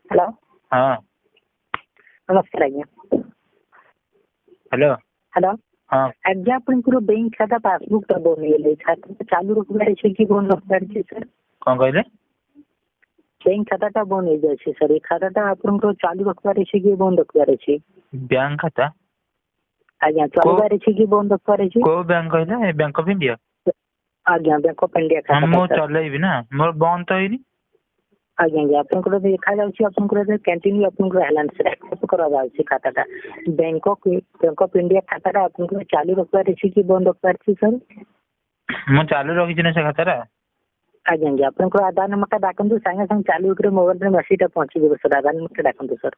hello हाँ नमस्कार आज्ञा हेलो हेलो हाँ आज्ञा आपनकर बैंक खाता पासबुक टा बनइले खाता चालू रखबार छै कि बंद रखबार छै सर कौन कहले बैंक खाता बंद हो जाए छै सर ए खाता आपनकर चालू रखबार छै कि बंद रखबार छै बैंक खाता आज्ञा चालू रखबार छै कि बंद रखबार छै को बैंक कहले बैंक ऑफ इंडिया आज्ञा बैंक ऑफ इंडिया खाता हम चलेबी ना मोर बंद तो होइनी आज्ञा आज्ञा आपनकर देखा जाउछि आपनकर कंटिन्यू आपनकर हेलान सर एक्सेप्ट करा जाउछि खाता बैंक ऑफ इंडिया खाता आपनकर चालू रखबार छै कि बंद रखबार छै सर मु चालू रखिछि ना से खाता आज्ञा आज्ञा आपनकर आधार नंबर टा डाकंतु संगे संग चालू करे मोबाइल रे मेसेज टा पहुंची जेबो सर आधार नंबर टा डाकंतु सर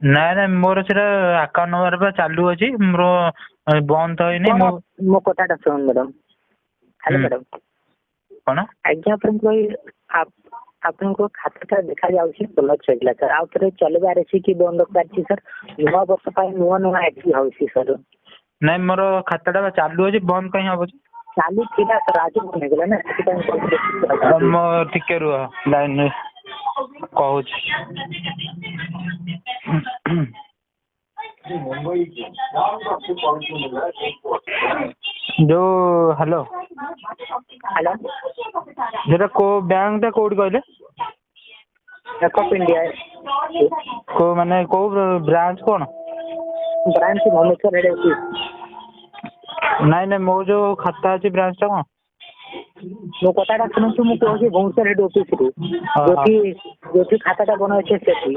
ना ना मोर सेटा अकाउंट नंबर पर चालू अछि मोर बंद तो होइनी मो कथाटा सुन मैडम हेलो मैडम कोन आज्ञा आपनको खाता देखा जाउछि भल चलिला सर आ थरे चलबार अछि कि बंद रखबार अछि सर नुवा वर्ष पाई नुवा एक्टिव होउछि सर नहीं मोर खाता चालू अछि बंद कहीं हबो चालू थिला सर आज बने गेला ना मो टिके रुह लाइन में कहूछ जो हेलो हेलो जेटा को बैंक टा कोड कहले बैंक ऑफ इंडिया को माने को ब्रांच कोन ब्रांच भुवनेश्वर हेड अछि नहीं नहीं मो जो खाता अछि ब्रांच टा कोन मो कथाटा सुनछु मु कहूछि भुवनेश्वर हेड ऑफिस रे जोठी खाताटा बना छै सेठी